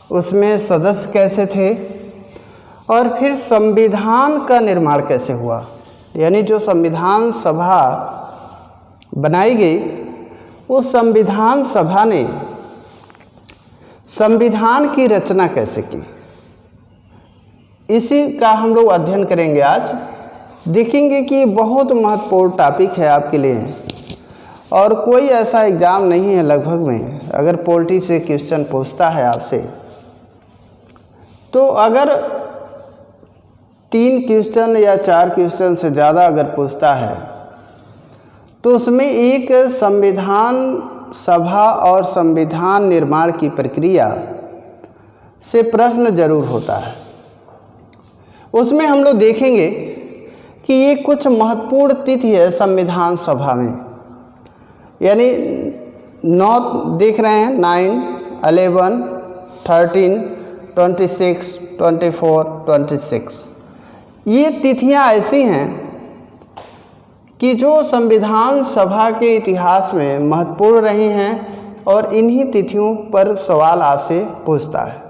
उसमें सदस्य कैसे थे, और फिर संविधान का निर्माण कैसे हुआ। यानी जो संविधान सभा बनाई गई, उस संविधान सभा ने संविधान की रचना कैसे की, इसी का हम लोग अध्ययन करेंगे आज। देखेंगे कि बहुत महत्वपूर्ण टॉपिक है आपके लिए, और कोई ऐसा एग्ज़ाम नहीं है लगभग में अगर पॉलिटी से क्वेश्चन पूछता है आपसे, तो अगर 3 क्वेश्चन या 4 क्वेश्चन से ज़्यादा अगर पूछता है, तो उसमें एक संविधान सभा और संविधान निर्माण की प्रक्रिया से प्रश्न जरूर होता है। उसमें हम लोग देखेंगे कि ये कुछ महत्वपूर्ण तिथि है संविधान सभा में, यानी 9 देख रहे हैं, 9, 11, 13, 26, 24, 26। ये तिथियां ऐसी हैं कि जो संविधान सभा के इतिहास में महत्वपूर्ण रही हैं, और इन्हीं तिथियों पर सवाल आपसे पूछता है।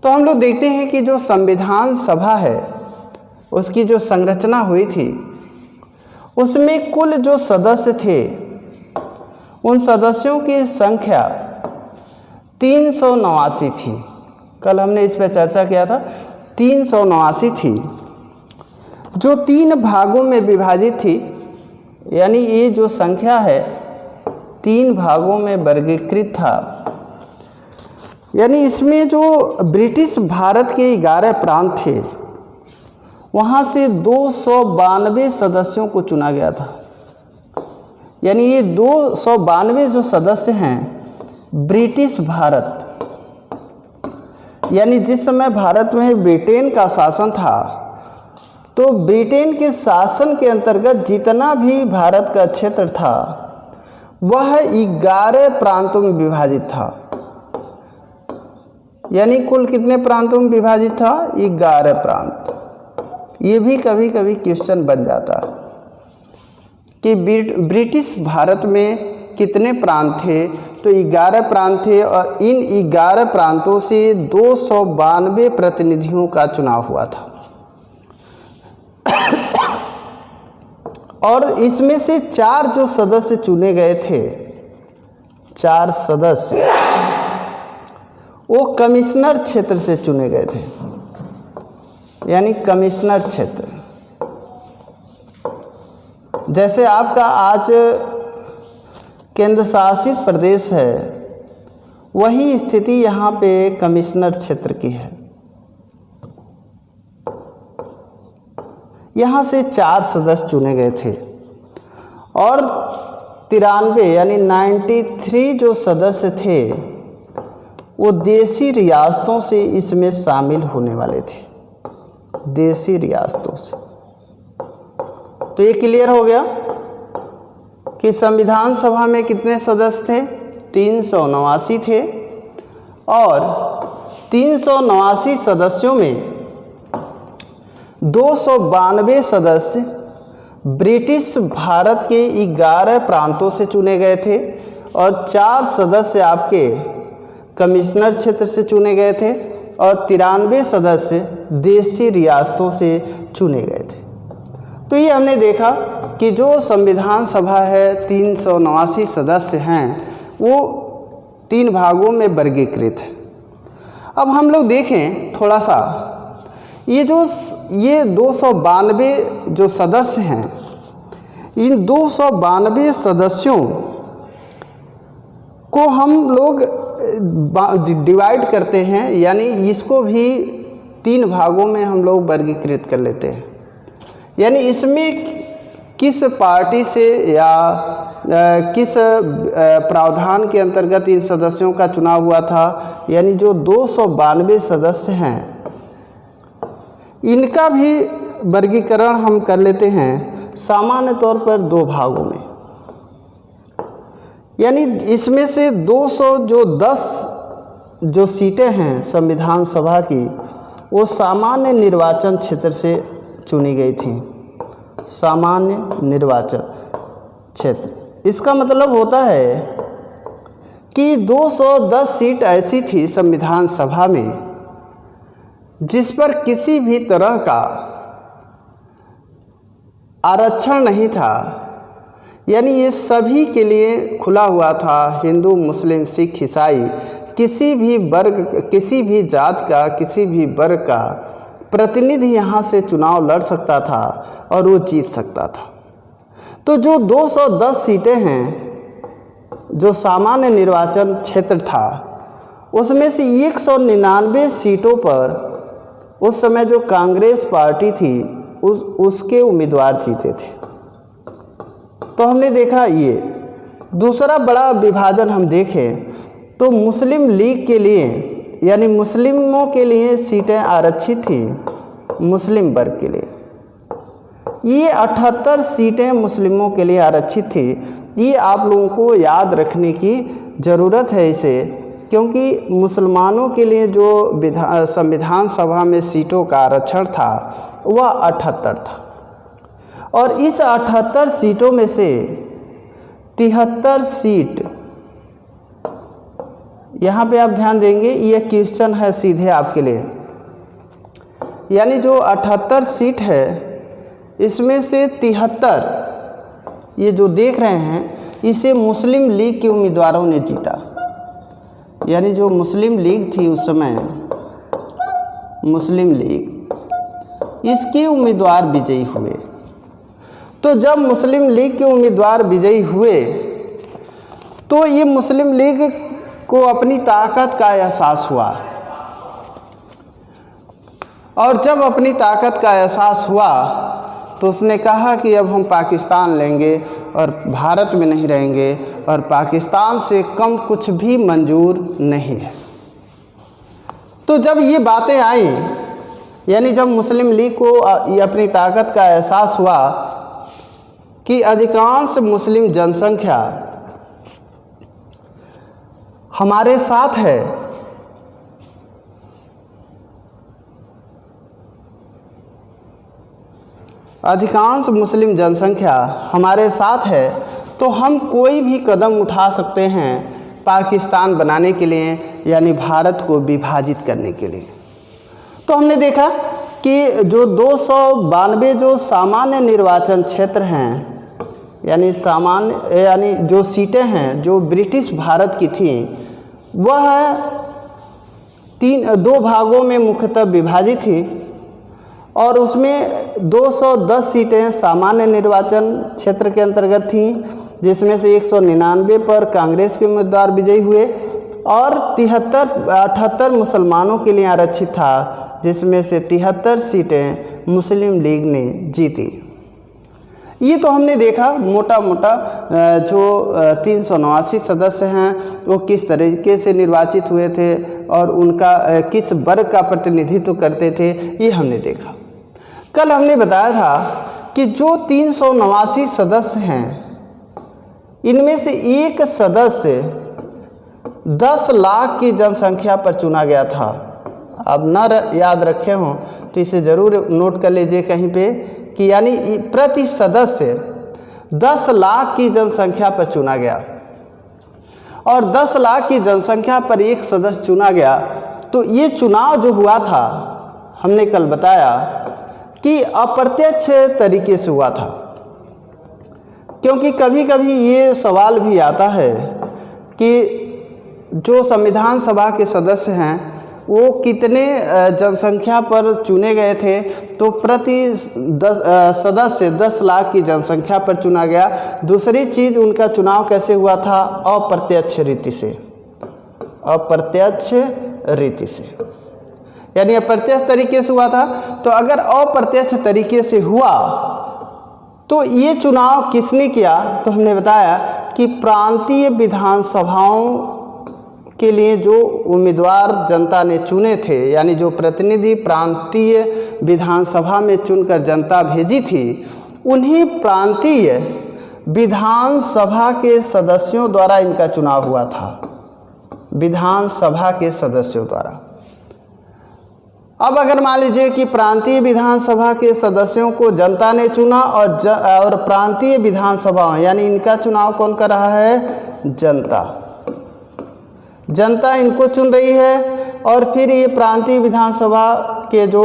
तो हम लोग देखते हैं कि जो संविधान सभा है, उसकी जो संरचना हुई थी, उसमें कुल जो सदस्य थे, उन सदस्यों की संख्या 389 थी। कल हमने इस पर चर्चा किया था, 389 थी, जो 3 भागों में विभाजित थी। यानी ये जो संख्या है 3 भागों में वर्गीकृत था। यानी इसमें जो ब्रिटिश भारत के 11 प्रांत थे, वहाँ से 292 सदस्यों को चुना गया था। यानी ये 292 जो सदस्य हैं ब्रिटिश भारत, यानी जिस समय भारत में ब्रिटेन का शासन था, तो ब्रिटेन के शासन के अंतर्गत जितना भी भारत का क्षेत्र था, वह 11 प्रांतों में विभाजित था। यानी कुल कितने प्रांतों में विभाजित था? 11 प्रांत। ये भी कभी कभी क्वेश्चन बन जाता है कि ब्रिटिश भारत में कितने प्रांत थे, तो 11 प्रांत थे, और इन 11 प्रांतों से 292 प्रतिनिधियों का चुनाव हुआ था। और इसमें से 4 जो सदस्य चुने गए थे, 4 सदस्य, वो कमिश्नर क्षेत्र से चुने गए थे। यानी कमिश्नर क्षेत्र, जैसे आपका आज केंद्र शासित प्रदेश है, वही स्थिति यहाँ पे कमिश्नर क्षेत्र की है। यहाँ से 4 सदस्य चुने गए थे, और 93 यानी 93 जो सदस्य थे, वो देशी रियासतों से इसमें शामिल होने वाले थे। देशी रियासतों से। तो ये क्लियर हो गया कि संविधान सभा में कितने सदस्य थे? 389 थे, और 389 सदस्यों में 292 सदस्य ब्रिटिश भारत के 11 प्रांतों से चुने गए थे, और 4 सदस्य आपके कमिश्नर क्षेत्र से चुने गए थे, और 93 सदस्य देशी रियासतों से चुने गए थे। तो ये हमने देखा कि जो संविधान सभा है 389 सदस्य हैं, वो 3 भागों में वर्गीकृत है। अब हम लोग देखें थोड़ा सा, ये 292 जो सदस्य हैं, इन 292 सदस्यों को हम लोग डिवाइड करते हैं, यानी इसको भी 3 भागों में हम लोग वर्गीकृत कर लेते हैं। यानी इसमें किस पार्टी से या किस प्रावधान के अंतर्गत इन सदस्यों का चुनाव हुआ था, यानी जो 292 सदस्य हैं, इनका भी वर्गीकरण हम कर लेते हैं सामान्य तौर पर 2 भागों में। यानी इसमें से 210 जो सीटें हैं संविधान सभा की, वो सामान्य निर्वाचन क्षेत्र से चुनी गई थी। सामान्य निर्वाचन क्षेत्र, इसका मतलब होता है कि 210 सीट ऐसी थी संविधान सभा में जिस पर किसी भी तरह का आरक्षण नहीं था, यानी ये सभी के लिए खुला हुआ था। हिंदू, मुस्लिम, सिख, ईसाई, किसी भी वर्ग, किसी भी जात का, किसी भी वर्ग का प्रतिनिधि यहाँ से चुनाव लड़ सकता था और वो जीत सकता था। तो जो 210 सीटें हैं जो सामान्य निर्वाचन क्षेत्र था, उसमें से 199 सीटों पर उस समय जो कांग्रेस पार्टी थी उसके उम्मीदवार जीते थे। तो हमने देखा ये दूसरा बड़ा विभाजन हम देखें तो मुस्लिम लीग के लिए, यानी मुस्लिमों के लिए सीटें आरक्षित थी मुस्लिम वर्ग के लिए। ये 78 सीटें मुस्लिमों के लिए आरक्षित थी। ये आप लोगों को याद रखने की ज़रूरत है इसे, क्योंकि मुसलमानों के लिए जो संविधान सभा में सीटों का आरक्षण था वह 78 था, और इस 78 सीटों में से 73 सीट, यहाँ पे आप ध्यान देंगे ये क्वेश्चन है सीधे आपके लिए, यानी जो 78 सीट है इसमें से 73 ये जो देख रहे हैं इसे मुस्लिम लीग के उम्मीदवारों ने जीता। यानी जो मुस्लिम लीग थी उस समय, मुस्लिम लीग, इसके उम्मीदवार विजयी हुए। तो जब मुस्लिम लीग के उम्मीदवार विजयी हुए तो ये मुस्लिम लीग को अपनी ताकत का एहसास हुआ, और जब अपनी ताकत का एहसास हुआ तो उसने कहा कि अब हम पाकिस्तान लेंगे और भारत में नहीं रहेंगे, और पाकिस्तान से कम कुछ भी मंजूर नहीं है। तो जब ये बातें आई, यानी जब मुस्लिम लीग को अपनी ताकत का एहसास हुआ कि अधिकांश मुस्लिम जनसंख्या हमारे साथ है, अधिकांश मुस्लिम जनसंख्या हमारे साथ है, तो हम कोई भी कदम उठा सकते हैं पाकिस्तान बनाने के लिए, यानी भारत को विभाजित करने के लिए। तो हमने देखा कि जो 292 जो सामान्य निर्वाचन क्षेत्र हैं, यानी जो सीटें हैं जो ब्रिटिश भारत की थी, वह दो भागों में मुख्यतः विभाजित थी, और उसमें 210 सीटें सामान्य निर्वाचन क्षेत्र के अंतर्गत थीं, जिसमें से 199 पर कांग्रेस के उम्मीदवार विजयी हुए, और 78 मुसलमानों के लिए आरक्षित था, जिसमें से 73 सीटें मुस्लिम लीग ने जीती। ये तो हमने देखा मोटा मोटा जो 389 सदस्य हैं वो किस तरीके से निर्वाचित हुए थे और उनका किस वर्ग का प्रतिनिधित्व करते थे, ये हमने देखा। कल हमने बताया था कि जो 389 सदस्य हैं, इनमें से एक सदस्य 10 लाख की जनसंख्या पर चुना गया था। अब न याद रखे हों तो इसे ज़रूर नोट कर लीजिए कहीं पे कि यानी प्रति सदस्य 10 लाख की जनसंख्या पर चुना गया, और 10 लाख की जनसंख्या पर एक सदस्य चुना गया। तो ये चुनाव जो हुआ था, हमने कल बताया कि अप्रत्यक्ष तरीके से हुआ था, क्योंकि कभी कभी ये सवाल भी आता है कि जो संविधान सभा के सदस्य हैं वो कितने जनसंख्या पर चुने गए थे। तो प्रति सदस्य 10 लाख की जनसंख्या पर चुना गया। दूसरी चीज़, उनका चुनाव कैसे हुआ था? अप्रत्यक्ष रीति से, अप्रत्यक्ष रीति से, यानी अप्रत्यक्ष तरीके से हुआ था। तो अगर अप्रत्यक्ष तरीके से हुआ तो ये चुनाव किसने किया? तो हमने बताया कि प्रांतीय विधानसभाओं के लिए जो उम्मीदवार जनता ने चुने थे, यानी जो प्रतिनिधि प्रांतीय विधानसभा में चुनकर जनता भेजी थी, उन्हीं प्रांतीय विधानसभा के सदस्यों द्वारा इनका चुनाव हुआ था, विधानसभा के सदस्यों द्वारा। अब अगर मान लीजिए कि प्रांतीय विधानसभा के सदस्यों को जनता ने चुना और प्रांतीय विधानसभा यानी इनका चुनाव कौन कर रहा है? जनता। जनता इनको चुन रही है और फिर ये प्रांतीय विधानसभा के जो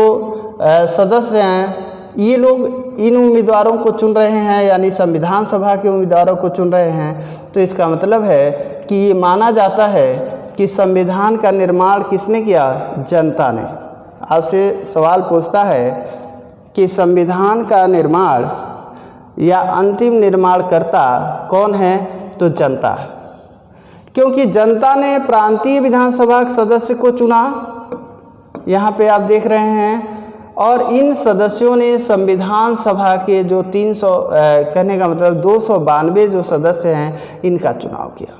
सदस्य हैं ये लोग इन उम्मीदवारों को चुन रहे हैं, यानी संविधान सभा के उम्मीदवारों को चुन रहे हैं। तो इसका मतलब है कि ये माना जाता है कि संविधान का निर्माण किसने किया? जनता ने। आपसे सवाल पूछता है कि संविधान का निर्माण या अंतिम निर्माणकर्ता कौन है? तो जनता है, क्योंकि जनता ने प्रांतीय विधानसभा के सदस्य को चुना, यहाँ पे आप देख रहे हैं, और इन सदस्यों ने संविधान सभा के जो 300 कहने का मतलब 292 जो सदस्य हैं इनका चुनाव किया।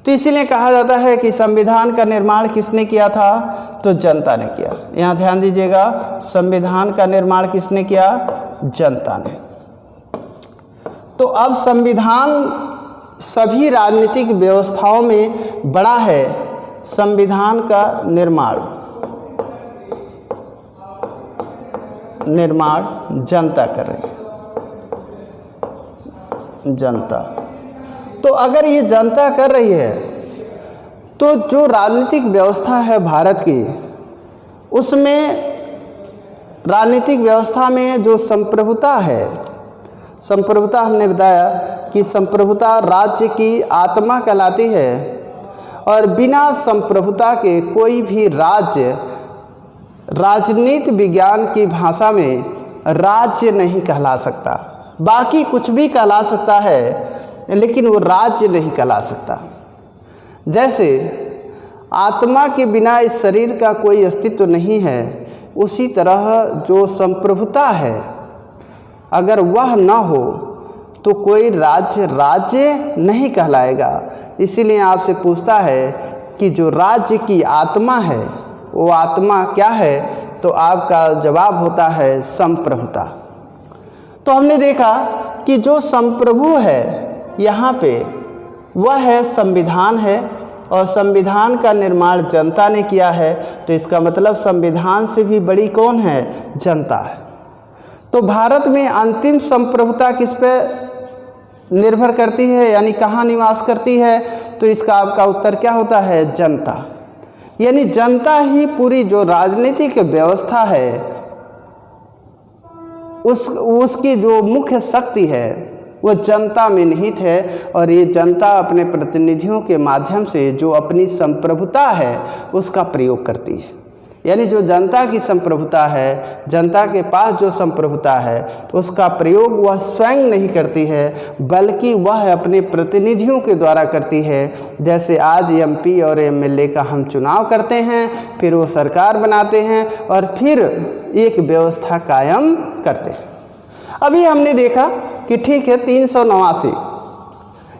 तो इसीलिए कहा जाता है कि संविधान का निर्माण किसने किया था? तो जनता ने किया। यहाँ ध्यान दीजिएगा, संविधान का निर्माण किसने किया? जनता ने। तो अब संविधान सभी राजनीतिक व्यवस्थाओं में बड़ा है संविधान का निर्माण जनता कर रही है, जनता। तो अगर ये जनता कर रही है तो जो राजनीतिक व्यवस्था है भारत की, उसमें राजनीतिक व्यवस्था में जो संप्रभुता है, संप्रभुता हमने बताया कि संप्रभुता राज्य की आत्मा कहलाती है, और बिना संप्रभुता के कोई भी राज्य राजनीति विज्ञान की भाषा में राज्य नहीं कहला सकता। बाकी कुछ भी कहला सकता है लेकिन वो राज्य नहीं कहला सकता। जैसे आत्मा के बिना इस शरीर का कोई अस्तित्व नहीं है, उसी तरह जो संप्रभुता है अगर वह न हो तो कोई राज्य नहीं कहलाएगा। इसीलिए आपसे पूछता है कि जो राज्य की आत्मा है वो आत्मा क्या है? तो आपका जवाब होता है संप्रभुता। तो हमने देखा कि जो संप्रभु है यहाँ पे वह है संविधान है, और संविधान का निर्माण जनता ने किया है। तो इसका मतलब संविधान से भी बड़ी कौन है? जनता है। तो भारत में अंतिम संप्रभुता किस पे निर्भर करती है, यानी कहाँ निवास करती है? तो इसका आपका उत्तर क्या होता है? जनता। यानी जनता ही पूरी जो राजनीतिक व्यवस्था है उसकी जो मुख्य शक्ति है वो जनता में निहित है, और ये जनता अपने प्रतिनिधियों के माध्यम से जो अपनी संप्रभुता है उसका प्रयोग करती है। यानी जो जनता की संप्रभुता है, जनता के पास जो संप्रभुता है उसका प्रयोग वह स्वयं नहीं करती है, बल्कि वह अपने प्रतिनिधियों के द्वारा करती है। जैसे आज एमपी और एमएलए का हम चुनाव करते हैं, फिर वो सरकार बनाते हैं और फिर एक व्यवस्था कायम करते हैं। अभी हमने देखा कि ठीक है 389।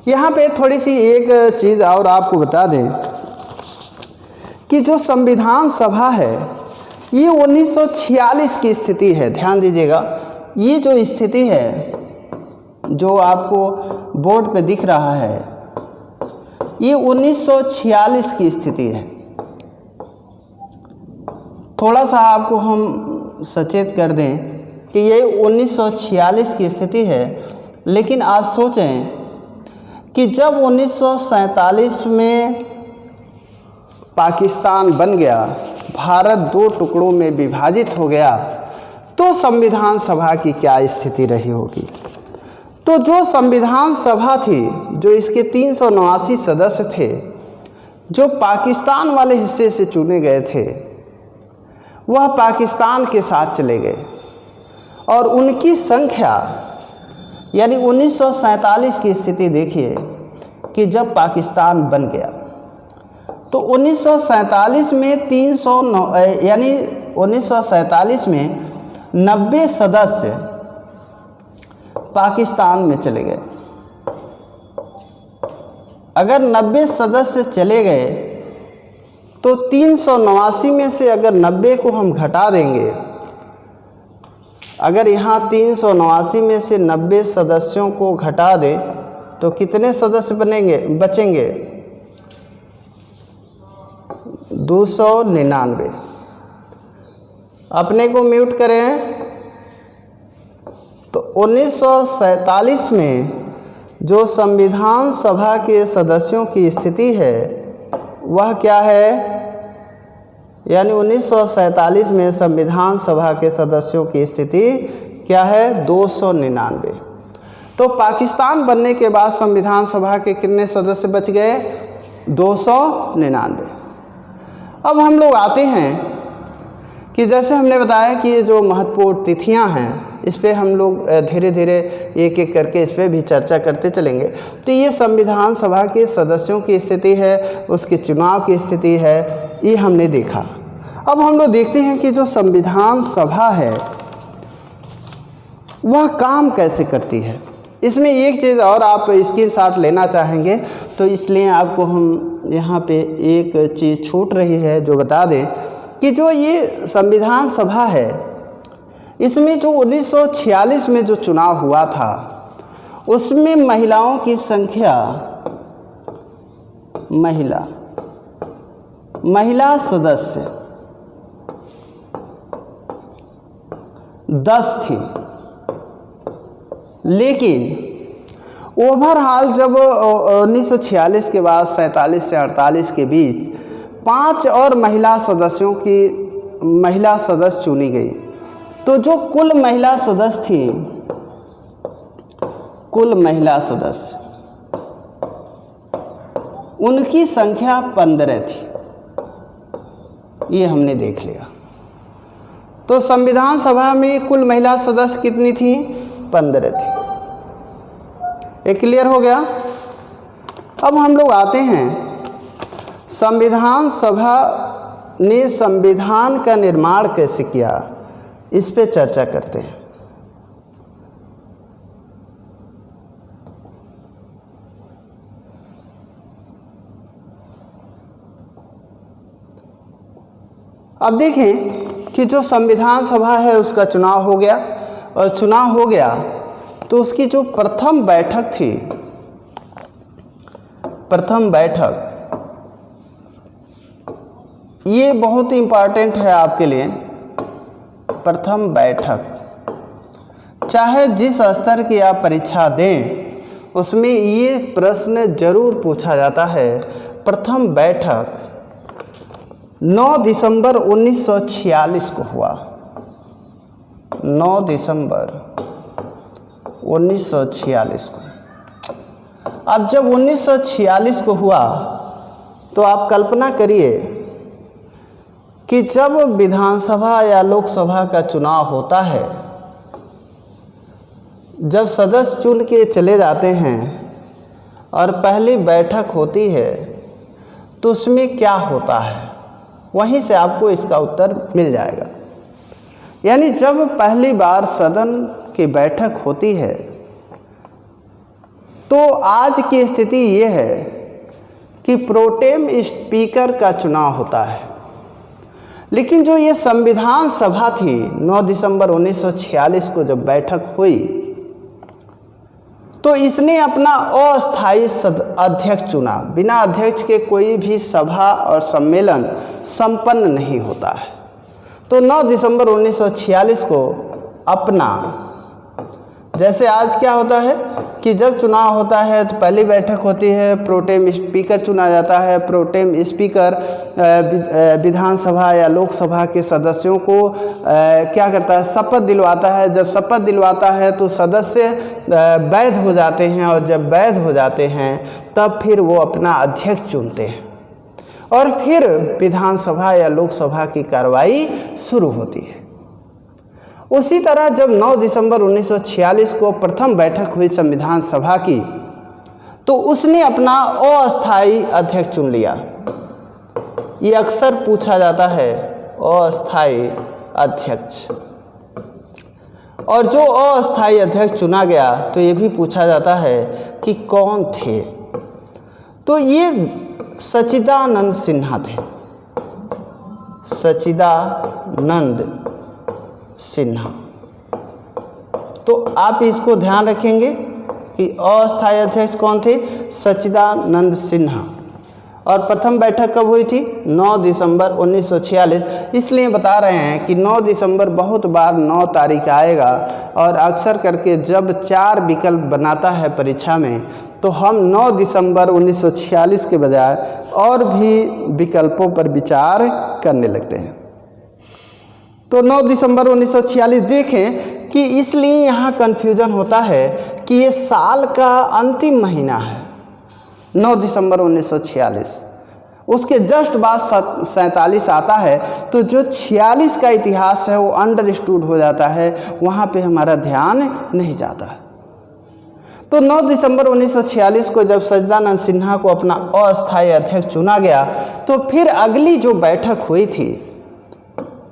यहाँ पे थोड़ी सी एक चीज़ और आपको बता दें कि जो संविधान सभा है ये 1946 की स्थिति है। ध्यान दीजिएगा, ये जो स्थिति है जो आपको बोर्ड पे दिख रहा है ये 1946 की स्थिति है। थोड़ा सा आपको हम सचेत कर दें कि ये 1946 की स्थिति है, लेकिन आप सोचें कि जब 1947 में पाकिस्तान बन गया, भारत 2 टुकड़ों में विभाजित हो गया, तो संविधान सभा की क्या स्थिति रही होगी। तो जो संविधान सभा थी, जो इसके 389 सदस्य थे, जो पाकिस्तान वाले हिस्से से चुने गए थे, वह पाकिस्तान के साथ चले गए, और उनकी संख्या यानी 1947 की स्थिति देखिए कि जब पाकिस्तान बन गया तो 1947 में 309 यानी 1947 में 90 सदस्य पाकिस्तान में चले गए। अगर 90 सदस्य चले गए तो 389 में से अगर 90 को हम घटा देंगे, अगर यहाँ 389 में से 90 सदस्यों को घटा दें तो कितने सदस्य बचेंगे? 299। अपने को म्यूट करें। तो 1947 में जो संविधान सभा के सदस्यों की स्थिति है वह क्या है, यानी 1947 में संविधान सभा के सदस्यों की स्थिति क्या है, 299। तो पाकिस्तान बनने के बाद संविधान सभा के कितने सदस्य बच गए, 299। अब हम लोग आते हैं कि जैसे हमने बताया कि ये जो महत्वपूर्ण तिथियां हैं, इस पे हम लोग धीरे धीरे एक एक करके इस पे भी चर्चा करते चलेंगे। तो ये संविधान सभा के सदस्यों की स्थिति है, उसके चुनाव की स्थिति है, ये हमने देखा। अब हम लोग देखते हैं कि जो संविधान सभा है वह काम कैसे करती है। इसमें एक चीज़ और आप स्क्रीनशॉट लेना चाहेंगे तो इसलिए आपको हम यहाँ पे एक चीज़ छूट रही है जो बता दें कि जो ये संविधान सभा है, इसमें जो 1946 में जो चुनाव हुआ था उसमें महिलाओं की संख्या, महिला सदस्य 10 थी। लेकिन ओवरऑल जब 1946 के बाद 47 से 48 के बीच 5 और महिला सदस्य चुनी गई, तो जो कुल महिला सदस्य थी, कुल महिला सदस्य उनकी संख्या 15 थी। ये हमने देख लिया। तो संविधान सभा में कुल महिला सदस्य कितनी थी, 15 थी। ये क्लियर हो गया। अब हम लोग आते हैं, संविधान सभा ने संविधान का निर्माण कैसे किया, इस पे चर्चा करते हैं। अब देखें कि जो संविधान सभा है उसका चुनाव हो गया, और चुनाव हो गया तो उसकी जो प्रथम बैठक थी, प्रथम बैठक, ये बहुत इम्पॉर्टेंट है आपके लिए। प्रथम बैठक, चाहे जिस स्तर की आप परीक्षा दें उसमें ये प्रश्न जरूर पूछा जाता है। प्रथम बैठक 9 दिसंबर 1946 को हुआ। 9 दिसंबर 1946 को। अब जब 1946 को हुआ तो आप कल्पना करिए कि जब विधानसभा या लोकसभा का चुनाव होता है, जब सदस्य चुन के चले जाते हैं और पहली बैठक होती है तो उसमें क्या होता है, वहीं से आपको इसका उत्तर मिल जाएगा। यानी जब पहली बार सदन की बैठक होती है तो आज की स्थिति ये है कि प्रोटेम स्पीकर का चुनाव होता है। लेकिन जो ये संविधान सभा थी 9 दिसंबर 1946 को जब बैठक हुई तो इसने अपना अस्थायी अध्यक्ष चुना। बिना अध्यक्ष के कोई भी सभा और सम्मेलन संपन्न नहीं होता है। तो 9 दिसंबर 1946 को अपना, जैसे आज क्या होता है कि जब चुनाव होता है तो पहली बैठक होती है, प्रोटेम स्पीकर चुना जाता है। प्रोटेम स्पीकर विधानसभा या लोकसभा के सदस्यों को क्या करता है, शपथ दिलवाता है। जब शपथ दिलवाता है तो सदस्य वैध हो जाते हैं, और जब वैध हो जाते हैं तब फिर वो अपना अध्यक्ष चुनते हैं, और फिर विधानसभा या लोकसभा की कार्रवाई शुरू होती है। उसी तरह जब 9 दिसंबर 1946 को प्रथम बैठक हुई संविधान सभा की तो उसने अपना अस्थायी अध्यक्ष चुन लिया। ये अक्सर पूछा जाता है, अस्थायी अध्यक्ष। और जो अस्थायी अध्यक्ष चुना गया तो ये भी पूछा जाता है कि कौन थे। तो ये सच्चिदानंद सिन्हा थे, सच्चिदानंद सिन्हा। तो आप इसको ध्यान रखेंगे कि अस्थायी अध्यक्ष कौन थे, सच्चिदानंद सिन्हा। और प्रथम बैठक कब हुई थी? 9 दिसंबर 1946। इसलिए बता रहे हैं कि 9 दिसंबर बहुत बार 9 तारीख आएगा और अक्सर करके जब 4 विकल्प बनाता है परीक्षा में तो हम 9 दिसंबर 1946 के बजाय और भी विकल्पों पर विचार करने लगते हैं। तो 9 दिसंबर 1946 देखें कि इसलिए यहाँ कन्फ्यूजन होता है कि ये साल का अंतिम महीना है 9 दिसंबर 1946, उसके जस्ट बाद 47 आता है, तो जो 46 का इतिहास है वो अंडरस्टूड हो जाता है, वहाँ पे हमारा ध्यान नहीं जाता। तो 9 दिसंबर 1946 को जब सच्चिदानंद सिन्हा को अपना अस्थायी अध्यक्ष चुना गया तो फिर अगली जो बैठक हुई थी,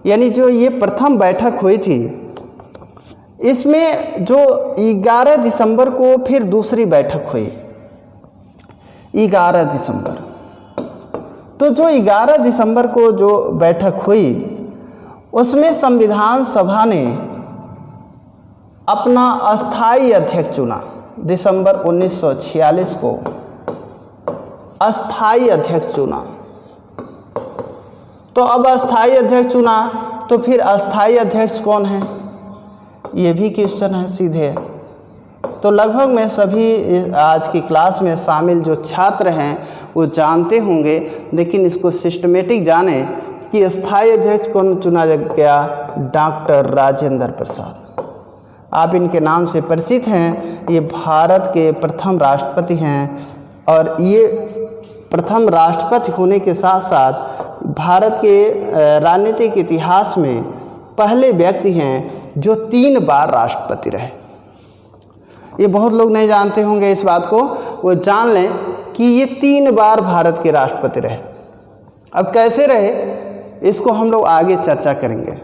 यानी जो ये प्रथम बैठक हुई थी, इसमें जो 11 दिसंबर को फिर दूसरी बैठक हुई 11 दिसंबर। तो जो 11 दिसंबर को जो बैठक हुई उसमें संविधान सभा ने अपना अस्थायी अध्यक्ष चुना। दिसंबर 1946 को अस्थायी अध्यक्ष चुना। तो अब अस्थायी अध्यक्ष चुना तो फिर अस्थायी अध्यक्ष कौन है, ये भी क्वेश्चन है सीधे। तो लगभग मैं सभी आज की क्लास में शामिल जो छात्र हैं वो जानते होंगे, लेकिन इसको सिस्टमेटिक जाने कि अस्थायी अध्यक्ष कौन चुना गया? डॉक्टर राजेंद्र प्रसाद। आप इनके नाम से परिचित हैं। ये भारत के प्रथम राष्ट्रपति हैं और ये प्रथम राष्ट्रपति होने के साथ साथ भारत के राजनीतिक इतिहास में पहले व्यक्ति हैं जो 3 बार राष्ट्रपति रहे। ये बहुत लोग नहीं जानते होंगे इस बात को, वो जान लें कि ये 3 बार भारत के राष्ट्रपति रहे। अब कैसे रहे इसको हम लोग आगे चर्चा करेंगे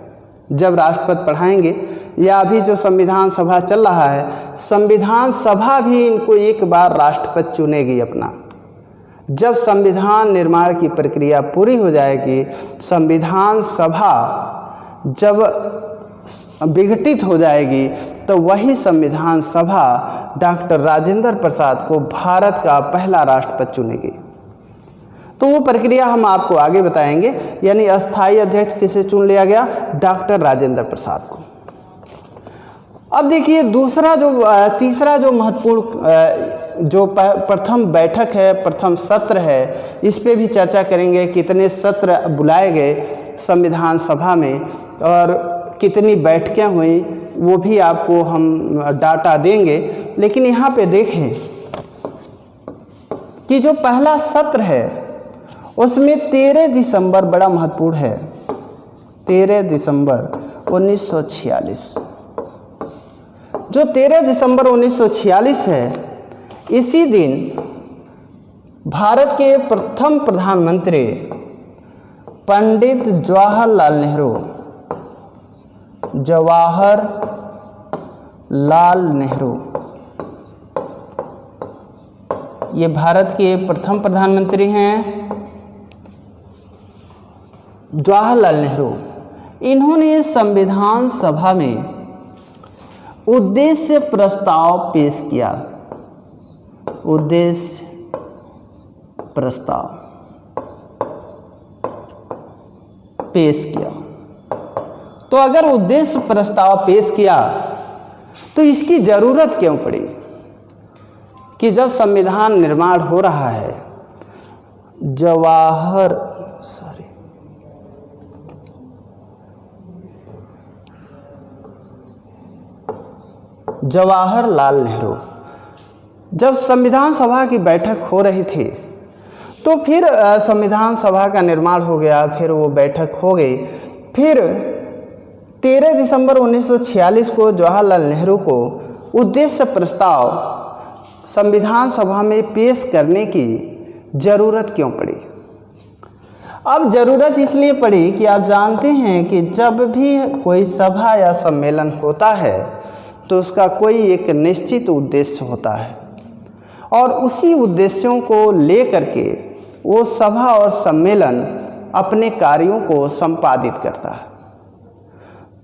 जब राष्ट्रपति पढ़ाएंगे, या अभी जो संविधान सभा चल रहा है, संविधान सभा भी इनको 1 बार राष्ट्रपति चुनेगी अपना। जब संविधान निर्माण की प्रक्रिया पूरी हो जाएगी, संविधान सभा जब विघटित हो जाएगी, तो वही संविधान सभा डॉक्टर राजेंद्र प्रसाद को भारत का पहला राष्ट्रपति चुनेगी। तो वो प्रक्रिया हम आपको आगे बताएंगे। यानी अस्थायी अध्यक्ष किसे चुन लिया गया? डॉक्टर राजेंद्र प्रसाद को। अब देखिए तीसरा जो महत्वपूर्ण जो प्रथम बैठक है, प्रथम सत्र है, इस पे भी चर्चा करेंगे। कितने सत्र बुलाए गए संविधान सभा में और कितनी बैठकें हुई वो भी आपको हम डाटा देंगे। लेकिन यहाँ पे देखें कि जो पहला सत्र है उसमें 13 दिसंबर बड़ा महत्वपूर्ण है। 13 दिसंबर 1946, जो 13 दिसंबर 1946 है, इसी दिन भारत के प्रथम प्रधानमंत्री पंडित जवाहरलाल नेहरू, ये भारत के प्रथम प्रधानमंत्री हैं जवाहरलाल नेहरू। इन्होंने संविधान सभा में उद्देश्य प्रस्ताव पेश किया। उद्देश्य प्रस्ताव पेश किया। तो अगर उद्देश्य प्रस्ताव पेश किया तो इसकी ज़रूरत क्यों पड़ी कि जब संविधान निर्माण हो रहा है, जवाहरलाल नेहरू जब संविधान सभा की बैठक हो रही थी, तो फिर संविधान सभा का निर्माण हो गया, फिर वो बैठक हो गई। फिर 13 दिसंबर 1946 को जवाहरलाल नेहरू को उद्देश्य प्रस्ताव संविधान सभा में पेश करने की ज़रूरत क्यों पड़ी? अब ज़रूरत इसलिए पड़ी कि आप जानते हैं कि जब भी कोई सभा या सम्मेलन होता है तो उसका कोई एक निश्चित उद्देश्य होता है और उसी उद्देश्यों को लेकर के वो सभा और सम्मेलन अपने कार्यों को संपादित करता है।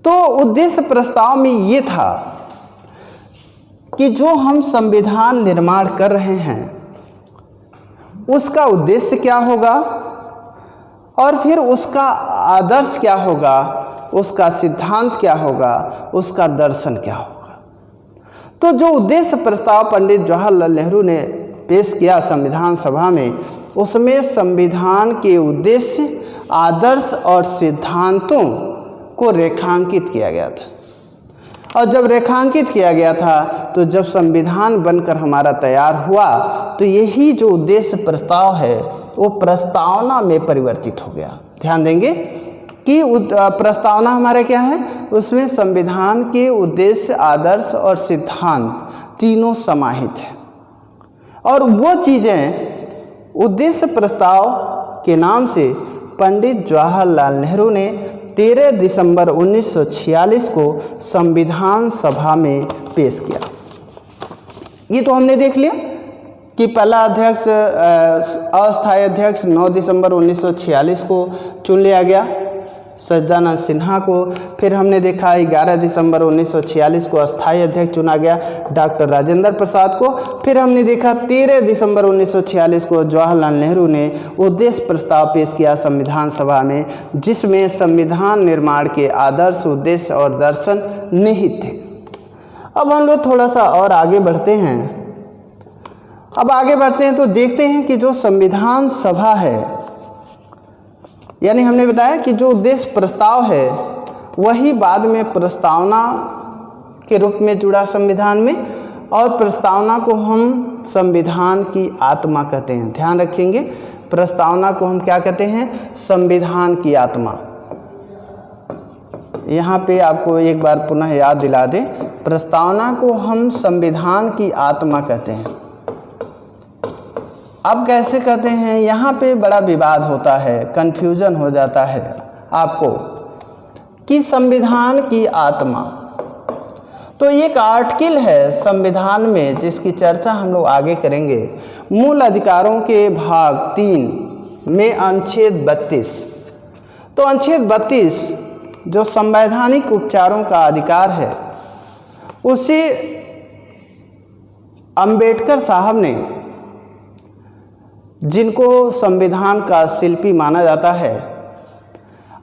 तो उद्देश्य प्रस्ताव में ये था कि जो हम संविधान निर्माण कर रहे हैं उसका उद्देश्य क्या होगा और फिर उसका आदर्श क्या होगा, उसका सिद्धांत क्या होगा, उसका दर्शन क्या होगा। तो जो उद्देश्य प्रस्ताव पंडित जवाहरलाल नेहरू ने पेश किया संविधान सभा में, उसमें संविधान के उद्देश्य, आदर्श और सिद्धांतों को रेखांकित किया गया था। और जब रेखांकित किया गया था तो जब संविधान बनकर हमारा तैयार हुआ तो यही जो उद्देश्य प्रस्ताव है वो प्रस्तावना में परिवर्तित हो गया। ध्यान देंगे कि प्रस्तावना हमारे क्या है, उसमें संविधान के उद्देश्य, आदर्श और सिद्धांत तीनों समाहित हैं। और वो चीज़ें उद्देश्य प्रस्ताव के नाम से पंडित जवाहरलाल नेहरू ने 13 दिसंबर 1946 को संविधान सभा में पेश किया। ये तो हमने देख लिया कि पहला अध्यक्ष, अस्थायी अध्यक्ष 9 दिसंबर 1946 को चुन लिया गया, सच्चिदानंद सिन्हा को। फिर हमने देखा 11 दिसंबर 1946 को अस्थायी अध्यक्ष चुना गया डॉक्टर राजेंद्र प्रसाद को। फिर हमने देखा 13 दिसंबर 1946 को जवाहरलाल नेहरू ने उद्देश्य प्रस्ताव पेश किया संविधान सभा में, जिसमें संविधान निर्माण के आदर्श, उद्देश्य और दर्शन निहित थे। अब हम लोग थोड़ा सा और आगे बढ़ते हैं। अब आगे बढ़ते हैं तो देखते हैं कि जो संविधान सभा है, यानी हमने बताया कि जो उद्देश्य प्रस्ताव है वही बाद में प्रस्तावना के रूप में जुड़ा संविधान में, और प्रस्तावना को हम संविधान की आत्मा कहते हैं। ध्यान रखेंगे, प्रस्तावना को हम क्या कहते हैं, संविधान की आत्मा। यहाँ पे आपको एक बार पुनः याद दिला दें, प्रस्तावना को हम संविधान की आत्मा कहते हैं। अब कैसे कहते हैं, यहाँ पे बड़ा विवाद होता है, कन्फ्यूजन हो जाता है आपको कि संविधान की आत्मा। तो एक आर्टिकल है संविधान में जिसकी चर्चा हम लोग आगे करेंगे, मूल अधिकारों के भाग 3 में अनुच्छेद 32। तो अनुच्छेद 32 जो संवैधानिक उपचारों का अधिकार है, उसे अंबेडकर साहब ने, जिनको संविधान का शिल्पी माना जाता है,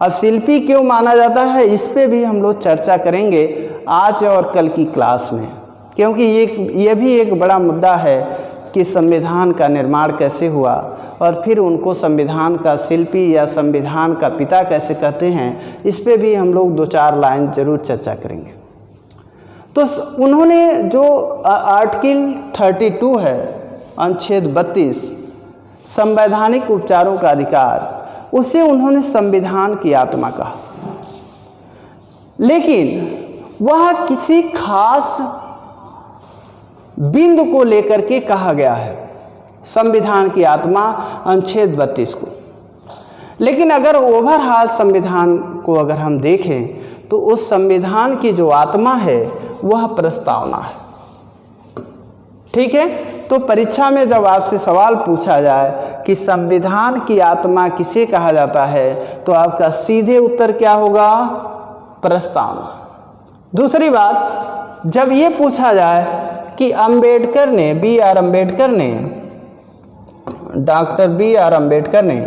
अब शिल्पी क्यों माना जाता है इस पे भी हम लोग चर्चा करेंगे आज और कल की क्लास में, क्योंकि ये भी एक बड़ा मुद्दा है कि संविधान का निर्माण कैसे हुआ और फिर उनको संविधान का शिल्पी या संविधान का पिता कैसे कहते हैं, इस पे भी हम लोग 2-4 लाइन जरूर चर्चा करेंगे। तो उन्होंने जो आर्टिकल 32 है, अनुच्छेद 32, संवैधानिक उपचारों का अधिकार, उसे उन्होंने संविधान की आत्मा कहा। लेकिन वह किसी खास बिंदु को लेकर के कहा गया है, संविधान की आत्मा अनुच्छेद 32 को। लेकिन अगर ओवरऑल संविधान को अगर हम देखें तो उस संविधान की जो आत्मा है वह प्रस्तावना है। ठीक है, तो परीक्षा में जब आपसे सवाल पूछा जाए कि संविधान की आत्मा किसे कहा जाता है, तो आपका सीधे उत्तर क्या होगा, प्रस्तावना। दूसरी बात, जब ये पूछा जाए कि अंबेडकर ने, B.R. अम्बेडकर ने, डॉक्टर B.R. अम्बेडकर ने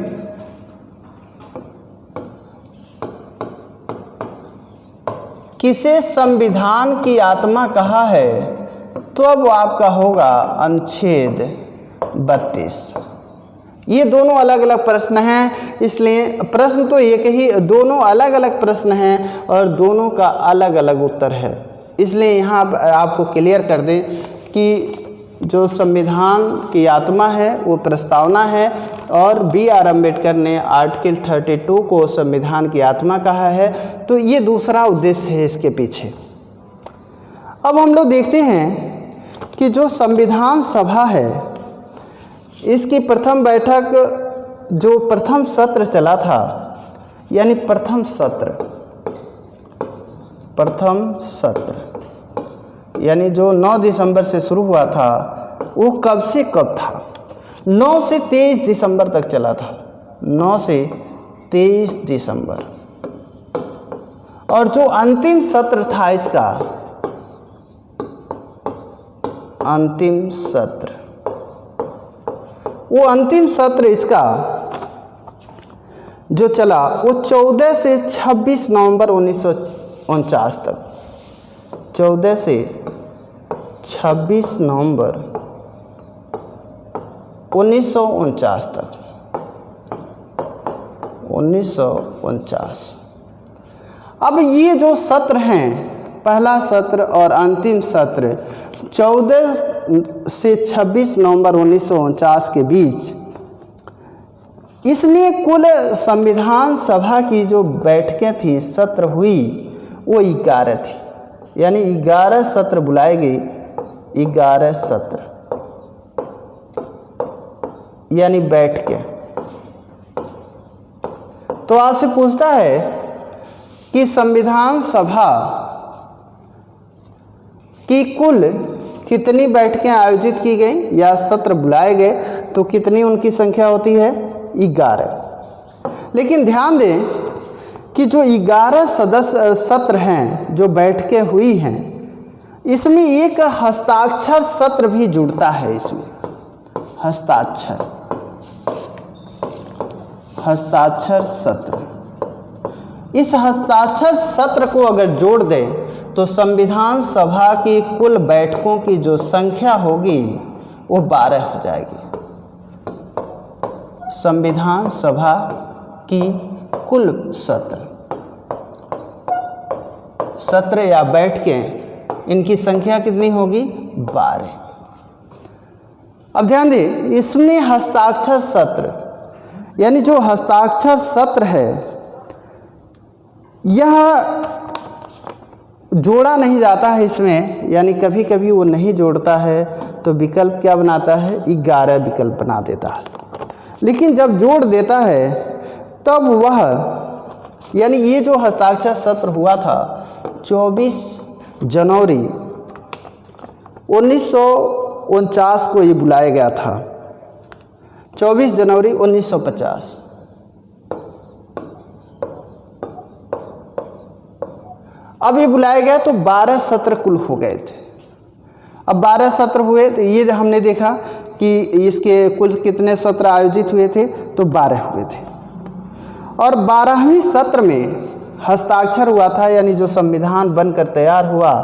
किसे संविधान की आत्मा कहा है, तो अब आपका होगा अनुच्छेद 32। ये दोनों अलग अलग प्रश्न हैं, इसलिए प्रश्न तो एक ही, दोनों अलग अलग प्रश्न हैं और दोनों का अलग अलग उत्तर है। इसलिए यहाँ आपको क्लियर कर दें कि जो संविधान की आत्मा है वो प्रस्तावना है, और B.R. अम्बेडकर ने आर्टिकल 32 को संविधान की आत्मा कहा है। तो ये दूसरा उद्देश्य है इसके पीछे। अब हम लोग देखते हैं कि जो संविधान सभा है, इसकी प्रथम बैठक, जो प्रथम सत्र चला था, यानी प्रथम सत्र यानी जो 9 दिसंबर से शुरू हुआ था, वो कब से कब था, 9 से 23 दिसंबर तक चला था, 9 से 23 दिसंबर। और जो अंतिम सत्र था इसका, अंतिम सत्र वो अंतिम सत्र इसका जो चला वो 14 से 26 नवंबर 1949 तक, 14 से 26 नवंबर 1949 तक, 1949। अब ये जो सत्र हैं, पहला सत्र और अंतिम सत्र 14 से 26 नवंबर 1949 के बीच, इसमें कुल संविधान सभा की जो बैठकें थी, सत्र हुई, वो 11 थी। यानी 11 सत्र बुलाए गए, 11 सत्र यानी बैठकें। तो आपसे पूछता है कि संविधान सभा की कुल कितनी बैठकें आयोजित की गई या सत्र बुलाए गए, तो कितनी उनकी संख्या होती है? 11। लेकिन ध्यान दें कि जो 11 सदस्य सत्र हैं, जो बैठकें हुई हैं, इसमें एक हस्ताक्षर सत्र भी जुड़ता है। इसमें हस्ताक्षर सत्र, इस हस्ताक्षर सत्र को अगर जोड़ दें तो संविधान सभा की कुल बैठकों की जो संख्या होगी वो 12 हो जाएगी। संविधान सभा की कुल सत्र या बैठकें, इनकी संख्या कितनी होगी? 12। अब ध्यान दें, इसमें हस्ताक्षर सत्र यानी जो हस्ताक्षर सत्र है, यह जोड़ा नहीं जाता है इसमें, यानी कभी कभी वो नहीं जोड़ता है तो विकल्प क्या बनाता है? 11 विकल्प बना देता है। लेकिन जब जोड़ देता है तब वह, यानी ये जो हस्ताक्षर सत्र हुआ था 24 जनवरी 1949 को ये बुलाया गया था, 24 जनवरी 1950। अब ये बुलाया गया तो 12 सत्र कुल हो गए थे। अब 12 सत्र हुए तो ये हमने देखा कि इसके कुल कितने सत्र आयोजित हुए थे, तो 12 हुए थे। और 12वें सत्र में हस्ताक्षर हुआ था, यानी जो संविधान बनकर तैयार हुआ,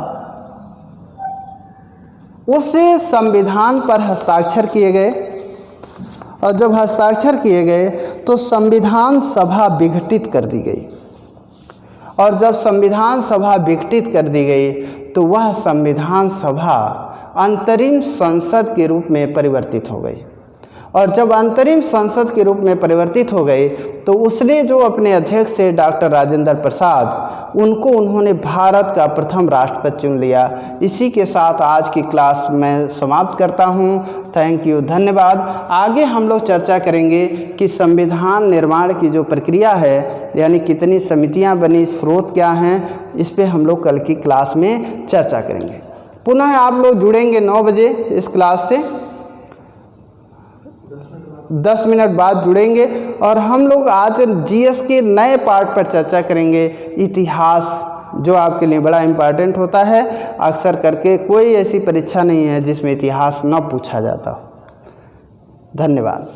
उससे संविधान पर हस्ताक्षर किए गए। और जब हस्ताक्षर किए गए तो संविधान सभा विघटित कर दी गई। और जब संविधान सभा विघटित कर दी गई तो वह संविधान सभा अंतरिम संसद के रूप में परिवर्तित हो गई। और जब अंतरिम संसद के रूप में परिवर्तित हो गई तो उसने जो अपने अध्यक्ष थे डॉक्टर राजेंद्र प्रसाद, उनको उन्होंने भारत का प्रथम राष्ट्रपति चुन लिया। इसी के साथ आज की क्लास मैं समाप्त करता हूं। थैंक यू, धन्यवाद। आगे हम लोग चर्चा करेंगे कि संविधान निर्माण की जो प्रक्रिया है, यानी कितनी समितियां बनी, स्रोत क्या हैं, इस पर हम लोग कल की क्लास में चर्चा करेंगे। पुनः आप लोग जुड़ेंगे 9 बजे इस क्लास से, 10 मिनट बाद जुड़ेंगे। और हम लोग आज जीएस के नए पार्ट पर चर्चा करेंगे, इतिहास, जो आपके लिए बड़ा इम्पॉर्टेंट होता है। अक्सर करके कोई ऐसी परीक्षा नहीं है जिसमें इतिहास न पूछा जाता हो। धन्यवाद।